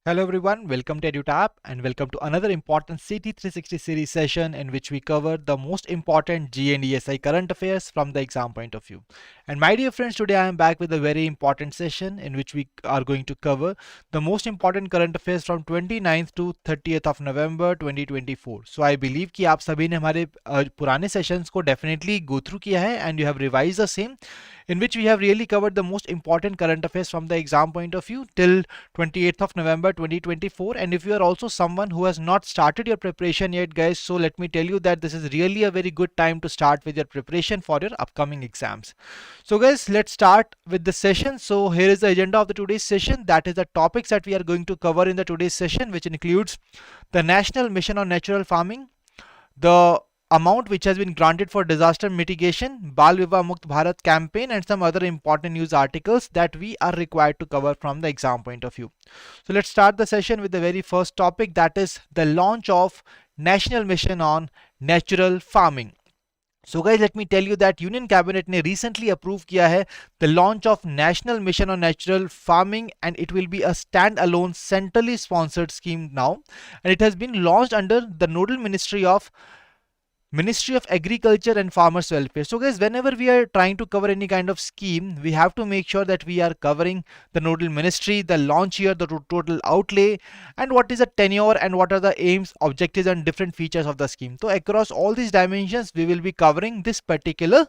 Hello everyone, welcome to EduTap and welcome to another important CT360 series session in which we cover the most important G and ESI current affairs from the exam point of view. And my dear friends, today I am back with a very important session in which we are going to cover the most important current affairs from 29th to 30th of November 2024. So I believe कि आप सभी ने हमारे पुराने sessions को definitely go through किया है and you have revised the same, in which we have really covered the most important current affairs from the exam point of view till 28th of November 2024. And if you are also someone who has not started your preparation yet, guys, so let me tell you that this is really a very good time to start with your preparation for your upcoming exams. So guys, let's start with the session. So here is the agenda of the today's session. That is the topics that we are going to cover in the today's session, which includes the National Mission on Natural Farming, the amount which has been granted for disaster mitigation, Bal Vivah Mukt Bharat campaign, and some other important news articles that we are required to cover from the exam point of view. So let's start the session with the very first topic, that is the launch of National Mission on Natural Farming. So guys, let me tell you that Union Cabinet ने recently approved किया है the launch of National Mission on Natural Farming, and it will be a stand-alone centrally sponsored scheme now, and it has been launched under the nodal Ministry of Agriculture and Farmers Welfare. So guys, whenever we are trying to cover any kind of scheme, we have to make sure that we are covering the nodal ministry, the launch year, the total outlay, and what is the tenure and what are the aims, objectives and different features of the scheme. So across all these dimensions, we will be covering this particular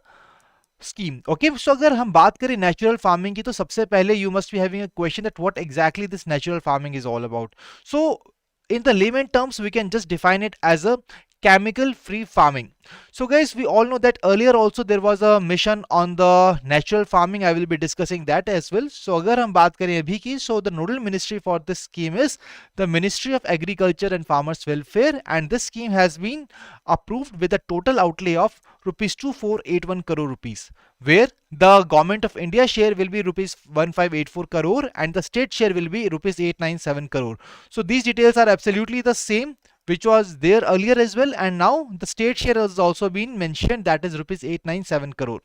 scheme. Okay, so अगर हम बात करें natural farming की, तो सबसे पहले you must be having a question that what exactly this natural farming is all about. So in the layman terms, we can just define it as a chemical free farming. So guys, we all know that earlier also there was a mission on the natural farming. I will be discussing that as well. So अगर हम बात करें अभी की, so the nodal ministry for this scheme is the Ministry of Agriculture and Farmers Welfare, and this scheme has been approved with a total outlay of rupees 2481 crore rupees, where the government of India share will be rupees 1584 crore and the state share will be rupees 897 crore. So these details are absolutely the same which was there earlier as well, and now the state share has also been mentioned, that is rupees 897 crore.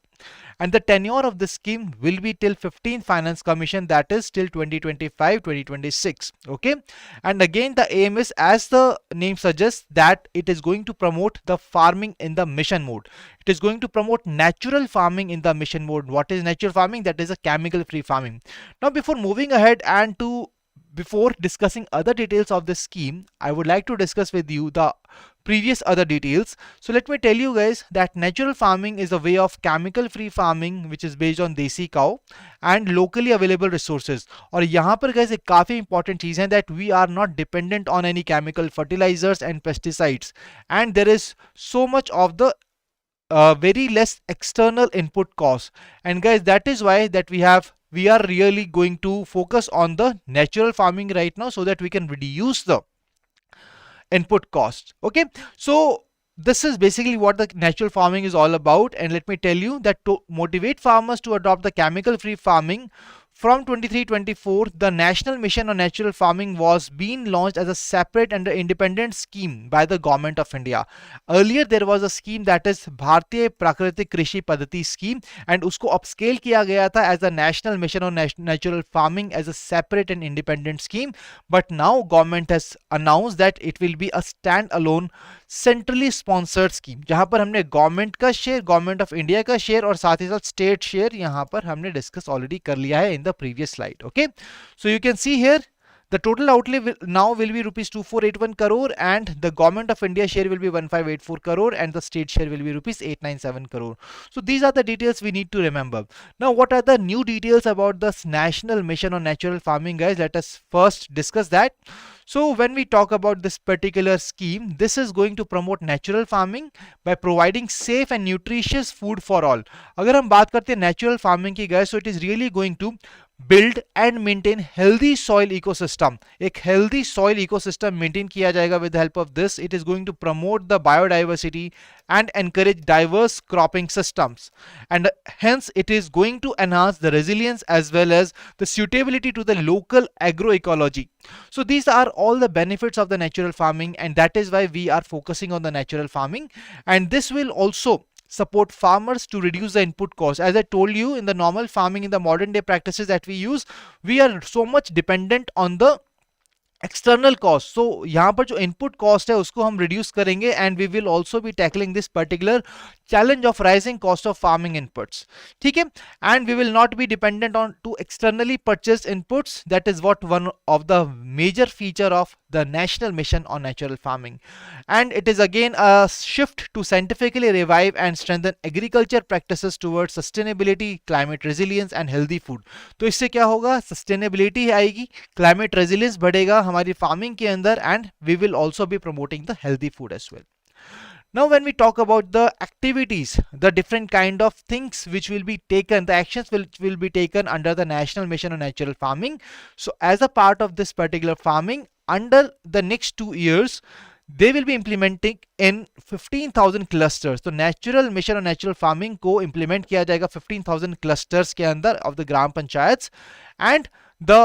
And the tenure of the scheme will be till 15th Finance Commission, that is till 2025-2026. Okay, and again the aim is, as the name suggests, that it is going to promote the farming in the mission mode. It is going to promote natural farming in the mission mode. What is natural farming? That is a chemical free farming. Now before moving ahead and before discussing other details of the scheme, I would like to discuss with you the previous other details. So let me tell you guys that natural farming is a way of chemical free farming which is based on desi cow and locally available resources. और यहाँ पर guys एक काफी important चीज है that we are not dependent on any chemical fertilizers and pesticides, and there is so much of the very less external input cost. And guys, that is why that we are really going to focus on the natural farming right now, so that we can reduce the input cost. Okay, so this is basically what the natural farming is all about. And let me tell you that to motivate farmers to adopt the chemical free farming, from 23-24, the National Mission on Natural Farming was being launched as a separate and independent scheme by the Government of India. Earlier there was a scheme, that is Bharatiya Prakritik Krishi Paddhati scheme, and उसको upscale किया गया था as a National Mission on Natural Farming as a separate and independent scheme. But now government has announced that it will be a stand-alone centrally sponsored scheme, जहां पर हमने government का share, government of India का share और साथ ही साथ state share यहां पर हमने डिस्कस ऑलरेडी कर लिया है in the previous slide. Okay, so you can see here the total outlay now will be rupees 2481 crore, and the government of India share will be 1584 crore, and the state share will be rupees 897 crore. So these are the details we need to remember. Now what are the new details about this National Mission on Natural Farming, guys? Let us first discuss that. So when we talk about this particular scheme, this is going to promote natural farming by providing safe and nutritious food for all. अगर हम बात करते हैं natural farming की, guys, so it is really going to build and maintain healthy soil ecosystem. एक healthy soil ecosystem maintain किया जाएगा with the help of this. It is going to promote the biodiversity and encourage diverse cropping systems, and hence it is going to enhance the resilience as well as the suitability to the local agroecology. So these are all the benefits of the natural farming, and that is why we are focusing on the natural farming. And this will also support farmers to reduce the input cost. As I told you, in the normal farming, in the modern day practices that we use, we are so much dependent on the external cost, so यहाँ पर जो input cost है उसको हम reduce करेंगे and we will also be tackling this particular challenge of rising cost of farming inputs. ठीक है, and we will not be dependent on to externally purchased inputs. That is what one of the major feature of the national mission on natural farming, and it is again a shift to scientifically revive and strengthen agriculture practices towards sustainability, climate resilience and healthy food. तो इससे क्या होगा, sustainability आएगी, climate resilience बढ़ेगा हमारी farming के अंदर, and we will also be promoting the healthy food as well. Now when we talk about the activities, the different kind of things which will be taken, the actions will be taken under the National Mission on Natural Farming. So as a part of this particular farming, under the next 2 years, they will be implementing in 15,000 clusters. तो Natural Mission on Natural Farming को implement किया जाएगा 15,000 clusters के अंदर of the gram panchayats, and the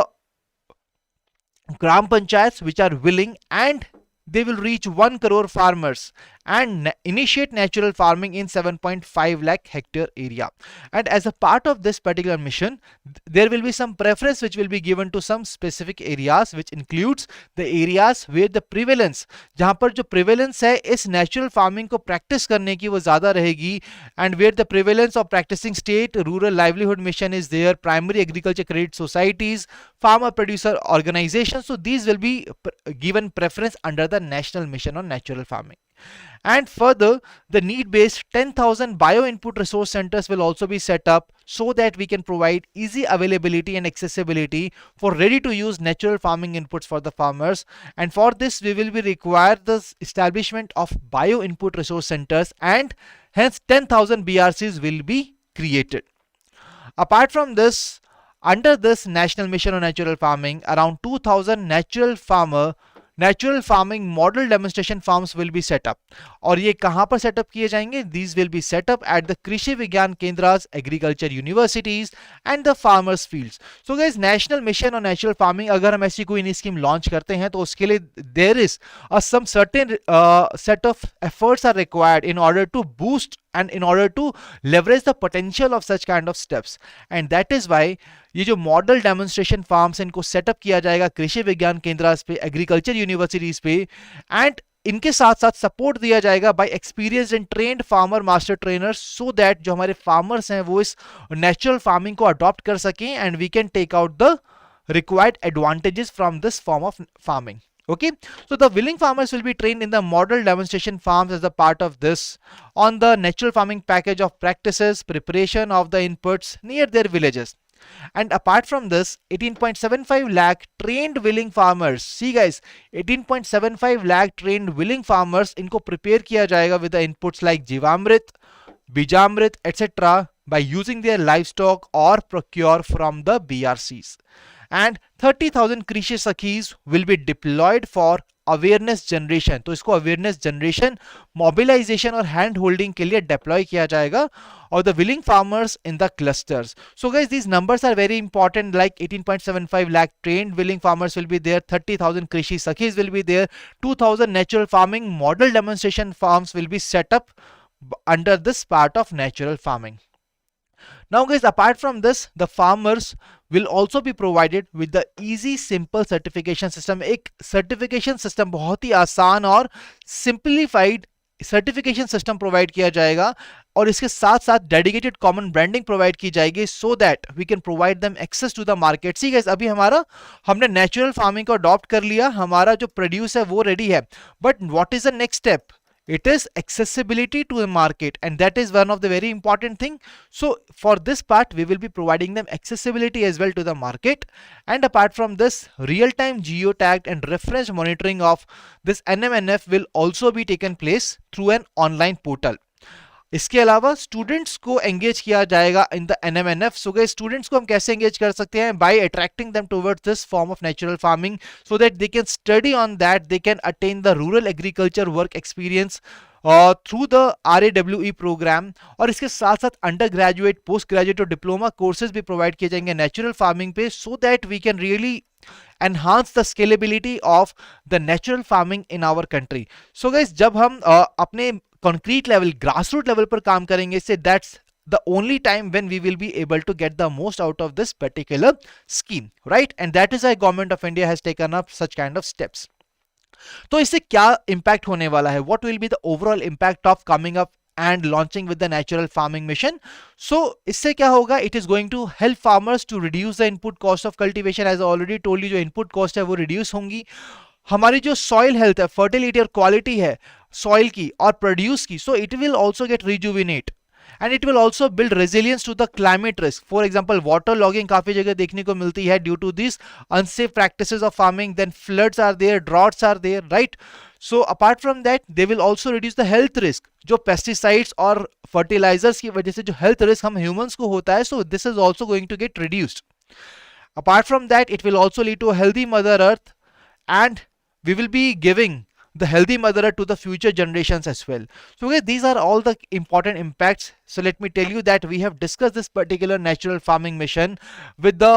gram panchayats which are willing, and they will reach 1 crore farmers and initiate natural farming in 7.5 lakh hectare area. And as a part of this particular mission, there will be some preference which will be given to some specific areas, which includes the areas where the prevalence, जहां पर जो prevalence है इस natural farming को practice करने की वो ज़्यादा रहेगी, and where the prevalence of practicing state rural livelihood mission is there, primary agriculture credit societies, farmer producer organizations, so these will be given preference under the National Mission on Natural Farming. And further, the need-based 10,000 bio-input resource centers will also be set up so that we can provide easy availability and accessibility for ready-to-use natural farming inputs for the farmers. And for this, we will be require the establishment of bio-input resource centers, and hence 10,000 BRCs will be created. Apart from this, under this National Mission on Natural Farming, around 2,000 natural farming model demonstration farms will be set up. और ये कहाँ पर setup किए जाएंगे? These will be set up at the कृषि विज्ञान केंद्रास, agriculture universities and the farmers fields. So guys, National Mission on Natural Farming, अगर हम ऐसी कोई नई स्कीम लॉन्च करते हैं तो उसके लिए there is some certain set of efforts are required in order to boost and in order to leverage the potential of such kind of steps. And that is why ये जो model demonstration farms इनको setup किया जाएगा कृषि विज्ञान केंद्र पे, agriculture universities पे, एंड इनके साथ साथ सपोर्ट दिया जाएगा by experienced and trained farmer master trainers, so that जो हमारे फार्मर्स हैं वो इस नेचुरल फार्मिंग को अडॉप्ट कर सकें and we can take out the required advantages from this form of farming. Okay, so the willing farmers will be trained in the model demonstration farms as a part of this on the natural farming package of practices, preparation of the inputs near their villages. And apart from this, 18.75 lakh trained willing farmers, see guys, 18.75 lakh trained willing farmers, इनको prepare किया जाएगा with the inputs like Jivamrit, Bijamrit, etc. by using their livestock or procure from the BRCs. And 30,000 Krishi Sakhis will be deployed for awareness generation. तो इसको awareness generation, mobilisation और hand holding के लिए deploy किया जाएगा, और the willing farmers in the clusters. So guys, these numbers are very important, like 18.75 lakh trained willing farmers will be there, 30,000 krishi sakhis will be there, 2,000 natural farming model demonstration farms will be set up under this part of natural farming. Now guys, apart from this, the farmers will also be provided with the easy simple certification system. एक certification system बहुत ही आसान और simplified certification system provide किया जाएगा, और इसके साथ साथ डेडिकेटेड कॉमन ब्रांडिंग प्रोवाइड की जाएगी, so that we can provide them access to the market. See guys, अभी हमने नेचुरल फार्मिंग को अडॉप्ट कर लिया, हमारा जो प्रोड्यूस है वो रेडी है, but what is the next step? It is accessibility to the market, and that is one of the very important thing. So for this part, we will be providing them accessibility as well to the market. And apart from this, real-time geotagged and reference monitoring of this NMNF will also be taken place through an online portal. इसके अलावा students को engage किया जाएगा in the NMNF. So guys, students को हम कैसे engage कर सकते हैं? By attracting them towards this form of natural farming, so that they can study on that, they can attain the rural agriculture work experience through the RAWE programme. और इसके साथ साथ अंडर ग्रेजुएट, पोस्ट ग्रेजुएट और diploma courses भी provide किए जाएंगे natural farming पे, so that we can really enhance the scalability of the natural farming in our country. So guys, जब हम अपने concrete level, grass root level पर काम करेंगे, से that's the only time when we will be able to get the most out of this particular scheme, right? And that is why government of India has taken up such kind of steps. तो इससे क्या impact होने वाला है? What will be the overall impact of coming up and launching with the natural farming mission? So इससे क्या होगा? It is going to help farmers to reduce the input cost of cultivation. As I already told you, जो input cost है वो reduce होंगी. हमारी जो soil health है, फर्टिलिटी और क्वालिटी है सॉइल की और प्रोड्यूस की, so it will also get rejuvenate and it will also build resilience to the climate risk. For example water logging काफी जगह देखने को मिलती है due to this unsafe practices of farming, then floods are there, droughts are there, right? So apart from that they will also reduce the health risk. जो pesticides और fertilisers की वजह से जो हेल्थ रिस्क हम ह्यूमंस को होता है, so this is also going to get reduced. Apart from that it will also lead to a healthy mother earth and we will be giving the healthy mother earth to the future generations as well. So okay, these are all the important impacts. So let me tell you that we have discussed this particular natural farming mission with the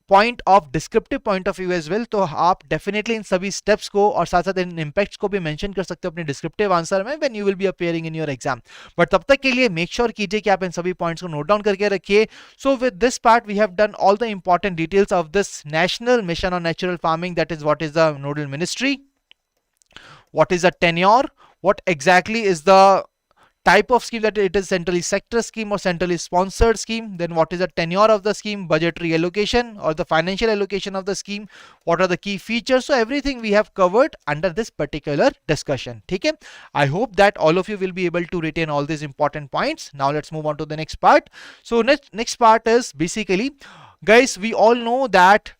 point of descriptive point of view as well. तो आप definitely in सभी steps को और साथ साथ इन impacts को भी mention कर सकते हो अपने डिस्क्रिप्टिव आंसर में when you will B appearing in your exam. But तब तक के लिए मेक श्योर कीजिए कि आप इन सभी पॉइंट्स को नोट डाउन करके रखिए. So with this part we have done all the important details of this national mission on natural farming. That is what is the nodal ministry, what is a tenure, what exactly is the type of scheme, that it is centrally sector scheme or centrally sponsored scheme, then what is the tenure of the scheme, budgetary allocation or the financial allocation of the scheme, what are the key features. So everything we have covered under this particular discussion. Okay, I hope that all of you will be able to retain all these important points. Now let's move on to the next part. So next part is basically, guys, we all know that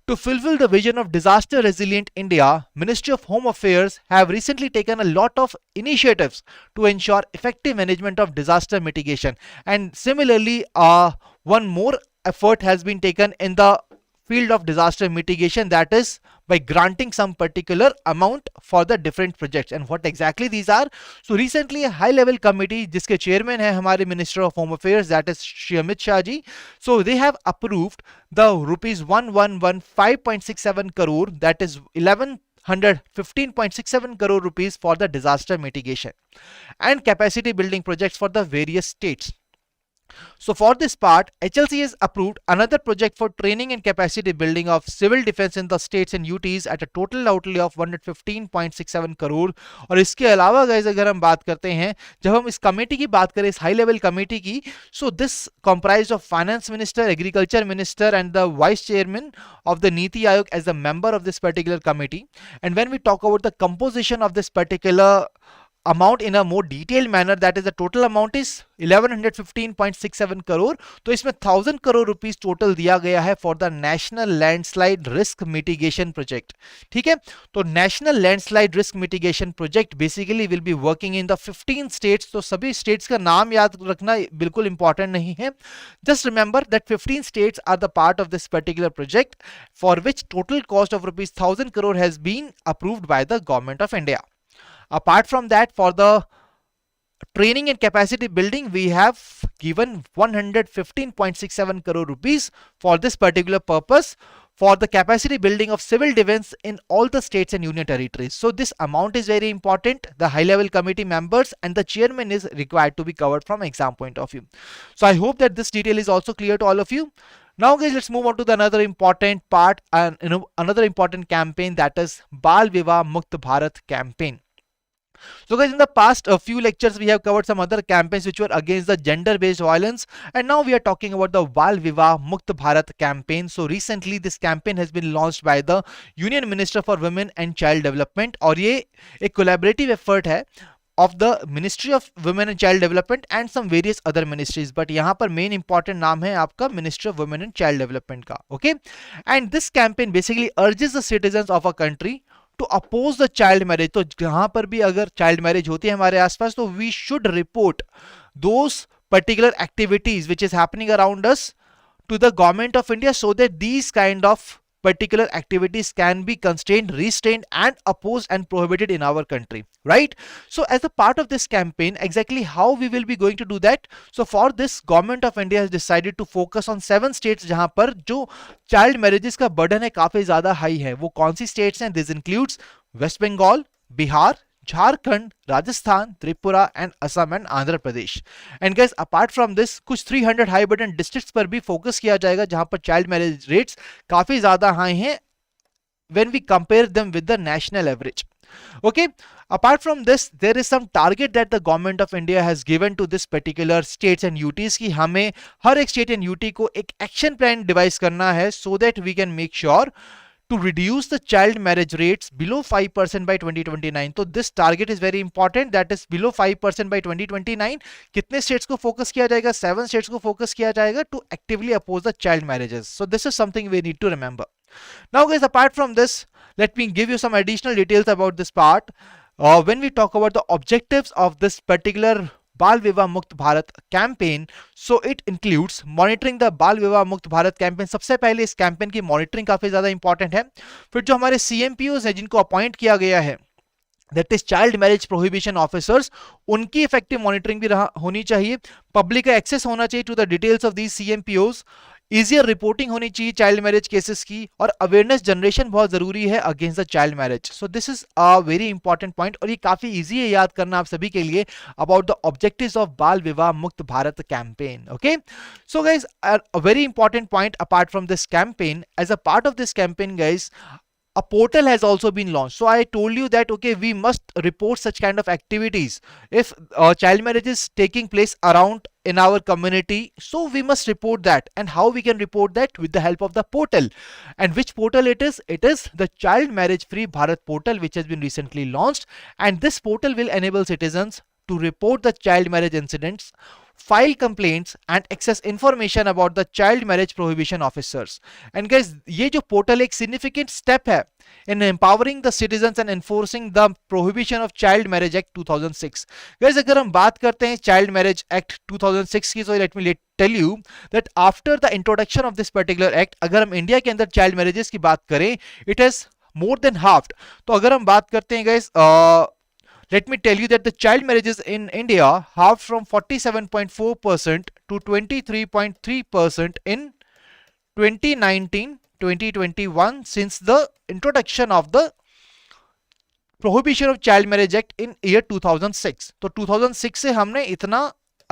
to fulfill the vision of disaster resilient India, Ministry of Home Affairs have recently taken a lot of initiatives to ensure effective management of disaster mitigation. And similarly, one more effort has been taken in the field of disaster mitigation, that is by granting some particular amount for the different projects. And what exactly these are? So recently a high level committee जिसके chairman है हमारे Minister of Home Affairs, that is Shri Amit Shah ji. So they have approved the rupees 1115.67 crore, that is 1115.67 crore rupees for the disaster mitigation and capacity building projects for the various states. So for this part, HLC has approved another project for training and capacity building of civil defense in the states and UTs at a total outlay of 115.67 crore. और इसके अलावा guys अगर हम बात करते हैं, जब हम इस कमेटी की बात करें, इस हाई लेवल कमेटी की, so this comprised of finance minister, agriculture minister and the vice chairman of the Niti Aayog as a member of this particular committee. And when we talk about the composition of this particular amount in a more detailed manner, that is the total amount is 1115.67 crore. तो इसमें 1000 crore rupees total दिया गया है for the national landslide risk mitigation project. ठीक है, तो national landslide risk mitigation project basically will be working in the 15 states. तो सभी स्टेट्स का नाम याद रखना बिल्कुल इंपॉर्टेंट नहीं है. Just remember that 15 states are the part of this particular project for which total cost of rupees 1000 crore has been approved by the government of India. Apart from that, for the training and capacity building, we have given 115.67 crore rupees for this particular purpose for the capacity building of civil defense in all the states and union territories. So this amount is very important. The high level committee members and the chairman is required to be covered from exam point of view. So I hope that this detail is also clear to all of you. Now guys, let's move on to the another important part and another important campaign, that is Bal Vivah Mukt Bharat campaign. So guys, in the past a few lectures we have covered some other campaigns which were against the gender based violence, and now we are talking about the Bal Vivah Mukt Bharat campaign. So recently this campaign has been launched by the Union Minister for Women and Child Development, और ये एक collaborative effort है of the Ministry of Women and Child Development and some various other ministries, but यहाँ पर main important नाम है आपका Ministry of Women and Child Development का. Okay, and this campaign basically urges the citizens of a country to oppose the child marriage. तो जहां पर भी अगर child marriage होती है हमारे आसपास, तो we should report those particular activities which is happening around us to the government of India, so that these kind of particular activities can be constrained, restrained and opposed and prohibited in our country, right? So as a part of this campaign, exactly how we will be going to do that? So for this, government of India has decided to focus on 7 states जहां पर जो child marriages का burden है काफी ज्यादा high है. वो कौन सी states हैं? This includes West Bengal, Bihar, Jharkhand, Rajasthan, Tripura and Assam and Andhra Pradesh. And guys, apart from this, कुछ 300 हाई बर्डन डिस्ट्रिक्ट्स पर भी फोकस किया जाएगा जहां पर चाइल्ड मैरिज रेट्स काफी ज्यादा हाई हैं when we compare them with the national average. Okay, apart from this, there is some target that the government of India has given to this particular states and UTs कि हमें हर एक state and UT को एक action plan devise करना है so that we can make sure to reduce the child marriage rates below 5% by 2029. तो this target is very important, that is below 5% by 2029. कितने states को focus किया जाएगा? 7 states को focus किया जाएगा to actively oppose the child marriages. So this is something we need to remember. Now guys, apart from this, let me give you some additional details about this part. When we talk about the objectives of this particular बाल Vivah Mukt Bharat campaign, so it includes monitoring the बाल Vivah Mukt Bharat campaign. सबसे पहले इस campaign की monitoring काफी ज्यादा important है. फिर जो हमारे CMPOs हैं जिनको अपॉइंट किया गया है, that is child marriage prohibition officers, उनकी इफेक्टिव मॉनिटरिंग भी होनी चाहिए. पब्लिक का एक्सेस होना चाहिए to the details of these CMPOs. Easier reporting होनी चाहिए चाइल्ड मैरिज केसेस की, और अवेयरनेस जनरेशन बहुत जरूरी है against the child marriage. So this is a very important point, और ये काफी इजी है याद करना आप सभी के लिए about the objectives of Bal Vivah Mukt Bharat campaign. Okay, so guys, a very important point apart from this campaign, as a part of this campaign guys, a portal has also been launched. So I told you that okay, we must report such kind of activities if child marriage is taking place around in our community. So we must report that. And how we can report that? With the help of the portal. And which portal it is? It is the Child Marriage Free Bharat portal, which has been recently launched. And this portal will enable citizens to report the child marriage incidents, file complaints and access information about the child marriage prohibition officers. And guys, ये जो portal एक significant step है in empowering the citizens and enforcing the prohibition of Child Marriage Act 2006. Guys, अगर हम बात करते हैं Child Marriage Act 2006 की, so let me tell you that after the introduction of this particular act, अगर हम India के अंदर child marriages की बात करें, it has more than halved. तो अगर हम बात करते हैं guys, let me tell you that the child marriages in India halved from 47.4% to 23.3% in 2019-2021 since the introduction of the Prohibition of Child Marriage Act in year 2006. तो 2006 से हमने इतना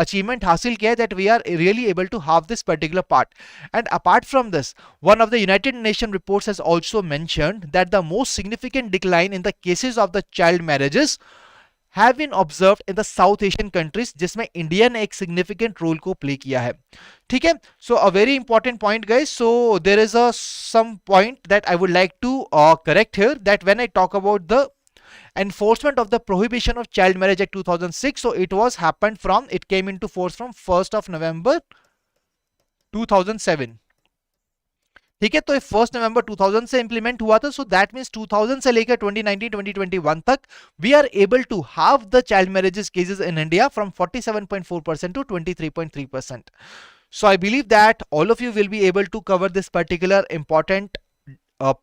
achievement हासिल किया है that we are really able to have this particular part. And apart from this, one of the United Nations reports has also mentioned that the most significant decline in the cases of the child marriages have been observed in the South Asian countries, जिसमें India ने एक significant role को play किया है. ठीक है, so a very important point guys. So there is some point that I would like to correct here, that when I talk about the enforcement of the Prohibition of Child Marriage Act 2006, so it came into force from 1st of November 2007. ठीक है, तो ये 1 नवंबर 2000 से implement हुआ था. So that means 2000 से लेकर 2019-2021 तक we are able to half the child marriages cases in India from 47.4% to 23.3%. So I believe that all of you will be able to cover this particular important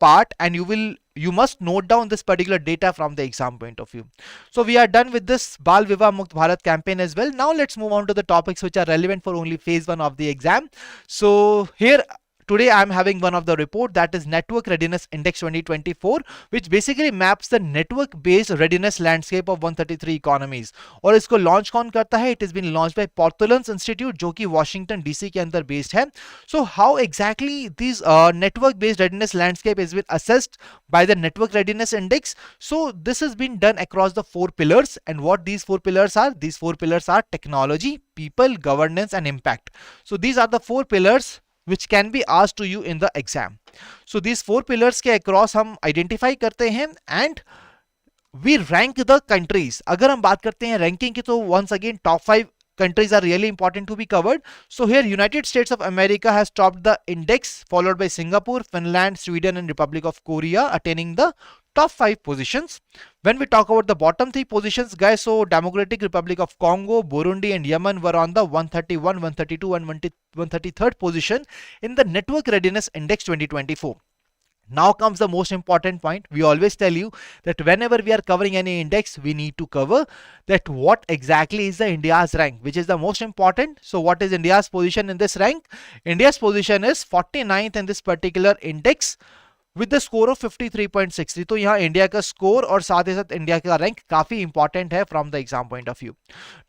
part, and you must note down this particular data from the exam point of view. So we are done with this Bal Vivah Mukt Bharat campaign as well. Now let's move on to the topics which are relevant for only phase 1 of the exam. So here today I am having one of the report, that is Network Readiness Index 2024, which basically maps the network based readiness landscape of 133 economies. और इसको launch कौन करता है? It has been launched by Portulans Institute, जो कि Washington DC के अंदर based है. So how exactly this network based readiness landscape has been assessed by the Network Readiness Index? So this has been done across the 4 pillars, and what these 4 pillars are? These 4 pillars are technology, people, governance and impact. So these are the 4 pillars which can be asked to you in the exam. So these 4 pillars के across हम identify करते हैं and we rank the countries. अगर हम बात करते हैं ranking की, तो once again top 5 countries are really important to be covered. So here United States of America has topped the index, followed by Singapore, Finland, Sweden and Republic of Korea, attaining the top 5 positions. When we talk about the bottom 3 positions guys, so Democratic Republic of Congo, Burundi and Yemen were on the 131, 132 and 133rd position in the Network Readiness Index 2024. Now comes the most important point. We always tell you that whenever we are covering any index, we need to cover that what exactly is the India's rank, which is the most important. So what is India's position in this rank? India's position is 49th in this particular index, with the score of 53.63। तो यहाँ India का score और साथ ही साथ India का rank काफी important है from the exam point of view.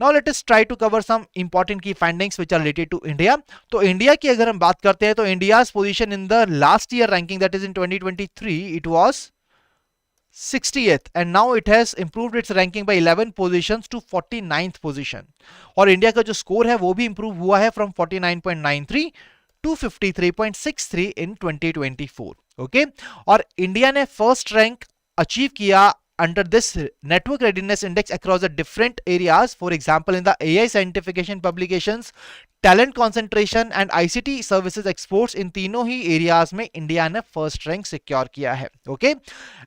Now let us try to cover some important की findings which are related to India. तो इंडिया की अगर हम बात करते हैं तो India's position in the last year ranking that is in 2023 it was 60th and now it has improved its ranking by 11 positions to 49th position। और India का जो स्कोर है वो भी इंप्रूव हुआ है फ्रॉम 49.93 टू 53.63 इन 2024। ओके, और India ने फर्स्ट रैंक अचीव किया under this network readiness index across the different areas, for example in the AI certification publications, talent concentration and ICT services exports, इन तीनों ही areas में India ने first rank secure किया है। Okay,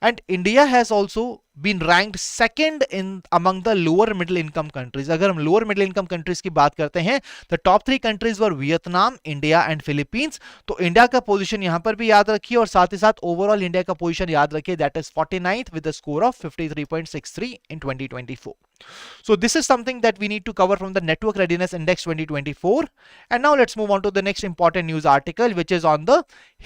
and India has also been ranked second in among the lower middle income countries. अगर हम lower middle income countries की बात करते हैं the top 3 countries were Vietnam, India and Philippines. तो इंडिया का पोजीशन यहां पर भी याद रखिए और साथ ही साथ ओवरऑल इंडिया का पोजीशन याद रखिए that is 49th with the score of 53.63 in 2024। So this is something that we need to cover from the Network Readiness Index 2024. And now let's move on to the next important news article, which is on the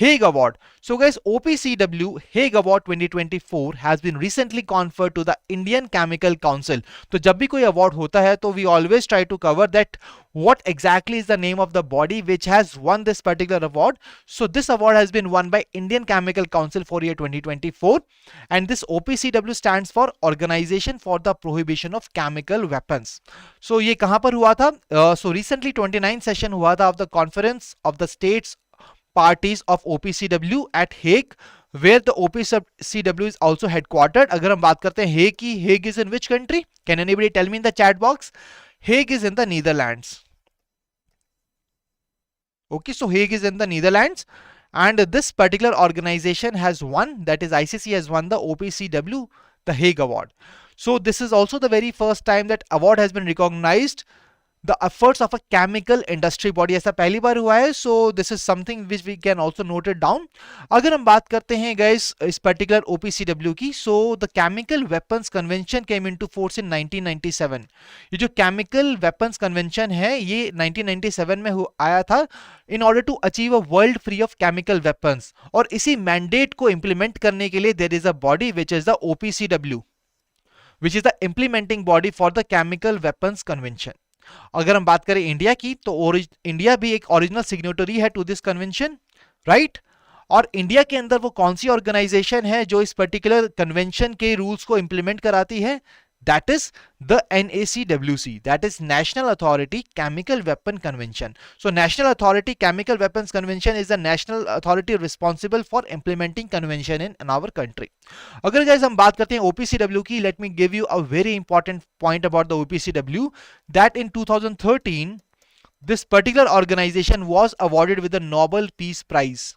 Hague Award. So guys, OPCW Hague Award 2024 has been recently conferred to the Indian Chemical Council. तो जब भी कोई award होता है तो we always try to cover that what exactly is the name of the body which has won this particular award. So this award has been won by Indian Chemical Council for year 2024, and this OPCW stands for Organization for the Prohibition of Chemical Weapons. So ये कहां पर हुआ था? So recently 29th session हुआ था of the Conference of the States Parties of OPCW at Hague, where the OPCW is also headquartered. अगर हम बात करते हैं Hague की, Hague is in which country? Can anybody tell me in the chat box? Hague is in the Netherlands. Okay, so Hague is in the Netherlands, and this particular organization has won, that is ICC has won the OPCW, the Hague Award. So this is also the very first time that award has been recognized the efforts of a chemical industry body। ऐसा पहली बार हुआ है। So this is something which we can also note it down। अगर हम बात करते हैं guys इस particular OPCW की, so the Chemical Weapons Convention came into force in 1997। ये जो Chemical Weapons Convention है ये 1997 में आया था in order to achieve a world free of chemical weapons। और इसी mandate को implement करने के लिए there is a body which is the OPCW, which is the implementing body for the Chemical Weapons Convention। अगर हम बात करें इंडिया की तो इंडिया भी एक ओरिजिनल सिग्नेटरी है टू दिस कन्वेंशन, राइट। और इंडिया के अंदर वो कौन सी ऑर्गेनाइजेशन है जो इस पर्टिकुलर कन्वेंशन के रूल्स को इंप्लीमेंट कराती है? That is the NACWC, that is National Authority Chemical Weapon Convention। So National Authority Chemical Weapons Convention is the national authority responsible for implementing convention in our country। अगर guys हम बात करते हैं OPCW की, let me give you a very important point about the OPCW, that in 2013 this particular organization was awarded with the Nobel Peace Prize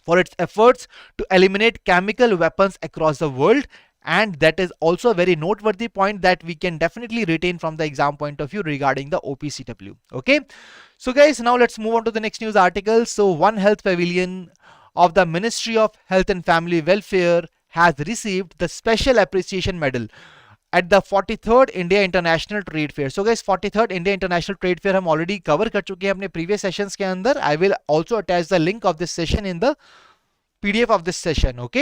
for its efforts to eliminate chemical weapons across the world, and that is also a very noteworthy point that we can definitely retain from the exam point of view regarding the OPCW। Okay, so guys, now let's move on to the next news article। So One Health Pavilion of the Ministry of Health and Family Welfare has received the Special Appreciation Medal at the 43rd India International Trade Fair। So guys, 43rd India International Trade Fair हम already cover कर चुके हैं अपने previous sessions के अंदर। I will also attach the link of this session in the PDF of this session। Okay,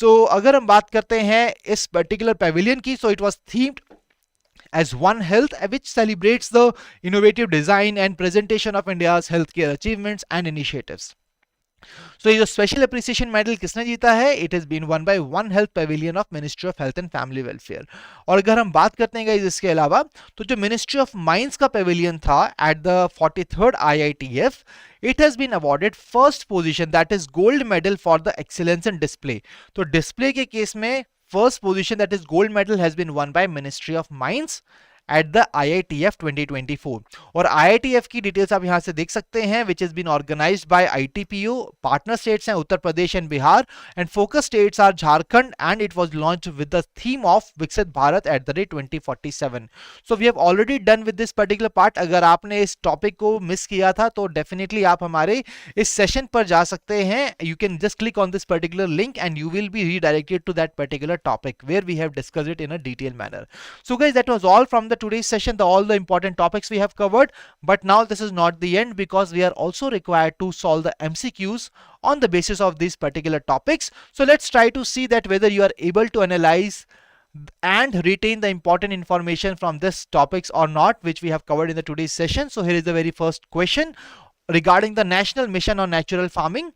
so अगर हम बात करते हैं इस particular pavilion की, so it was themed as One Health, which celebrates the innovative design and presentation of India's healthcare achievements and initiatives। So ये जो special appreciation medal किसने जीता है? It is been won by one health pavilion of ministry of health and family welfare. और अगर हम बात करते हैं गाइस इसके अलावा, तो जो मिनिस्ट्री ऑफ माइंस का पेविलियन था at the 43rd IITF, it has been awarded first position, that is gold medal for the excellence in display। तो डिस्प्ले के केस में first position that is gold medal has been won by ministry of mines at the IITF 2024। और IITF की details आप यहां से देख सकते हैं, which has been organized by ITPO। Partner states हैं Uttar Pradesh and Bihar, and focus states are Jharkhand, and it was launched with the theme of Viksit Bharat at the rate 2047। So we have already done with this particular part. अगर आपने इस topic को miss किया था तो definitely आप हमारे इस सेशन पर जा सकते हैं। You can just click on this particular link and you will be redirected to that particular topic where we have discussed it in a detail manner. So guys, that was all from the today's session, all the important topics we have covered. But now this is not the end, because we are also required to solve the MCQs on the basis of these particular topics. So let's try to see that whether you are able to analyze and retain the important information from this topics or not, which we have covered in the today's session. So here is the very first question regarding the national mission on natural farming.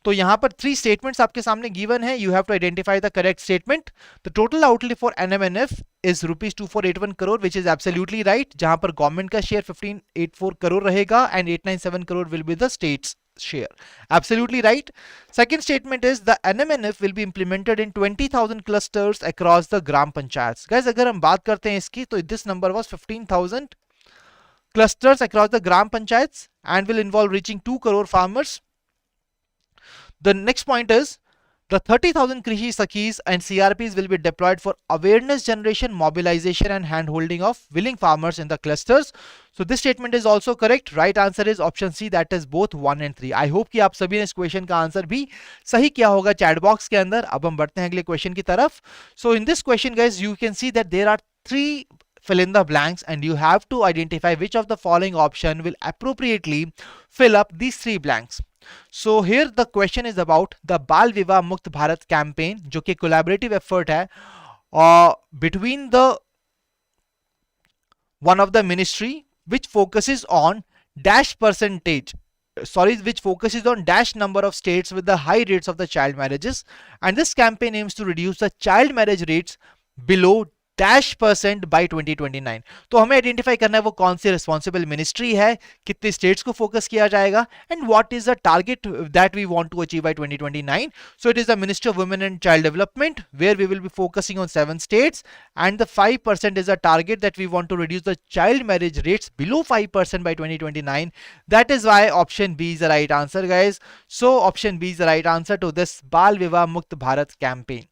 तो यहाँ पर 3 statements आपके सामने given है. You have to identify the correct statement. The total outlay for NMNF is rupees 2481 crore, which is absolutely right. जहाँ पर government का share 1584 crore रहेगा and 897 crore will be the state's share. Absolutely right. Second statement is the NMNF will be implemented in 20,000 clusters across the gram panchayats. Guys, अगर हम बात करते हैं इसकी, तो this number was 15,000 clusters across the gram panchayats and will involve reaching 2 crore farmers. The next point is the 30,000 Krishi Sakhis and CRPs will be deployed for awareness generation, mobilization and hand-holding of willing farmers in the clusters. So this statement is also correct. Right answer is option C, that is both 1 and 3. I hope कि आप सभी ने इस question का answer भी सही किया होगा चैट बॉक्स के अंदर. अब हम बढ़ते हैं अगले क्वेश्चन की तरफ. So in this question, guys, you can see that there are 3 fill in the blanks and you have to identify which of the following option will appropriately fill up these 3 blanks. So here the question is about the Bal Vivah Mukt Bharat campaign, जो कि collaborative effort है between the one of the ministry which focuses on dash number of states with the high rates of the child marriages, and this campaign aims to reduce the child marriage rates below -% by 2029. तो हमें identify करना है वो कौन सी responsible ministry है, कितने states को focus किया जाएगा, and what is the target that we want to achieve by 2029. So it is the ministry of women and child development, where we will be focusing on 7 states, and the 5% is a target that we want to reduce the child marriage rates below 5% by 2029. That is why option B is the right answer, guys. So option B is the right answer to this Bal Vivah Mukt Bharat campaign.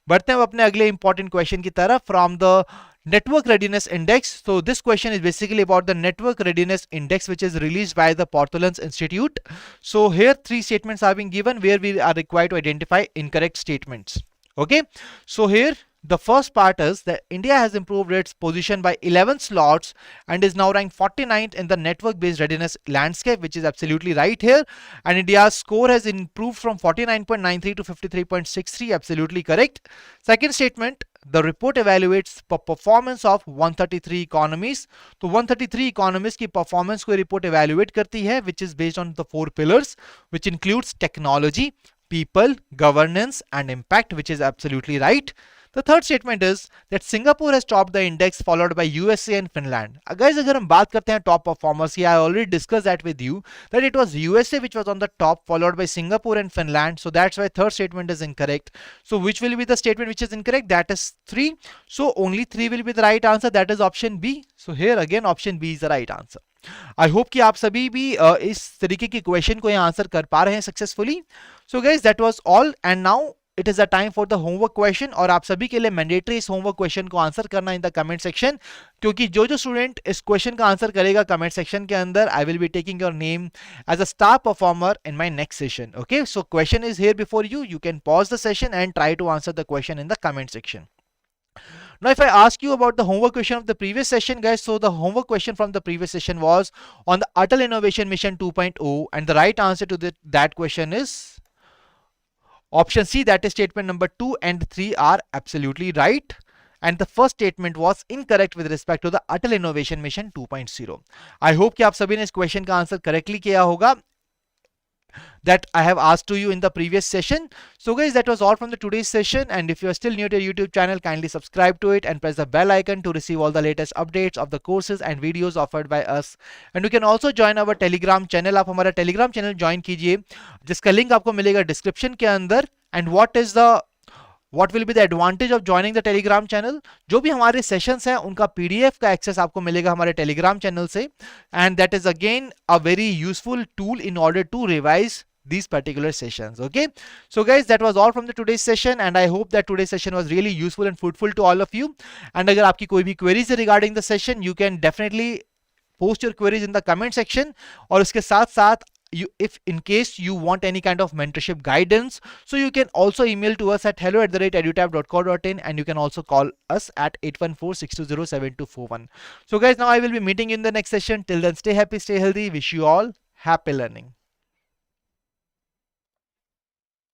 बढ़ते हैं अपने अगले important question की तरफ from the network readiness index. So this question is basically about the network readiness index, which is released by the Portholan's Institute. So here 3 statements are being given where we are required to identify incorrect statements. Okay, so here the first part is that India has improved its position by 11 slots and is now ranked 49th in the network based readiness landscape, which is absolutely right here. And India's score has improved from 49.93 to 53.63, absolutely correct. Second statement, the report evaluates performance of 133 economies. तो 133 economies की performance को report evaluate करती है, which is based on the 4 pillars, which includes technology, people, governance and impact, which is absolutely right. The third statement is that Singapore has topped the index, followed by USA and Finland. Guys, अगर हम बात करते हैं top performers की, I already discussed that with you that it was USA which was on the top, followed by Singapore and Finland. So that's why third statement is incorrect. So which will be the statement which is incorrect? That is 3. So only 3 will be the right answer. That is option B. So here again option B is the right answer. I hope कि आप सभी भी इस तरीके की question को यहाँ answer कर पा रहे हैं successfully. So guys, that was all, and now it is a time for the homework question. और आप सभी के लिए मैंडेटरी इस होमवर्क क्वेश्चन को आंसर करना इन द कमेंट सेक्शन, क्योंकि जो जो स्टूडेंट इस क्वेश्चन का आंसर करेगा कमेंट सेक्शन के अंदर, I will be taking your name as a star performer in my next session. Okay, so question is here before you. You can pause the session and try to answer the question in the comment section. Now, if I ask you about the homework question of the previous session, guys, so the homework question from the previous session was on the Atal Innovation Mission 2.0, and the right answer to that question is option C, that is statement number 2 and 3 are absolutely right. And the first statement was incorrect with respect to the Atal Innovation Mission 2.0. I hope कि आप सभी ने इस question का answer correctly किया होगा that I have asked to you in the previous session. So guys, that was all from the today's session, and if you are still new to your YouTube channel, kindly subscribe to it and press the bell icon to receive all the latest updates of the courses and videos offered by us. And you can also join our Telegram channel. आप हमारा Telegram channel join कीजिए, जिसका link आपको मिलेगा description के अंदर. And what will be the advantage of joining the Telegram channel? जो भी हमारे सेशंस हैं उनका PDF का एक्सेस आपको मिलेगा हमारे Telegram channel से, and that is again a very useful tool in order to revise these particular sessions. Okay, so guys, that was all from the today's session, and I hope that today's session was really useful and fruitful to all of you. And अगर आपकी कोई भी queries है regarding the session, you can definitely post your queries in the comment section. और उसके साथ साथ if in case you want any kind of mentorship guidance, so you can also email to us at hello@edutab.co.in, and you can also call us at 814-620-7241. So guys, now I will be meeting you in the next session. Till then, stay happy, stay healthy. Wish you all happy learning.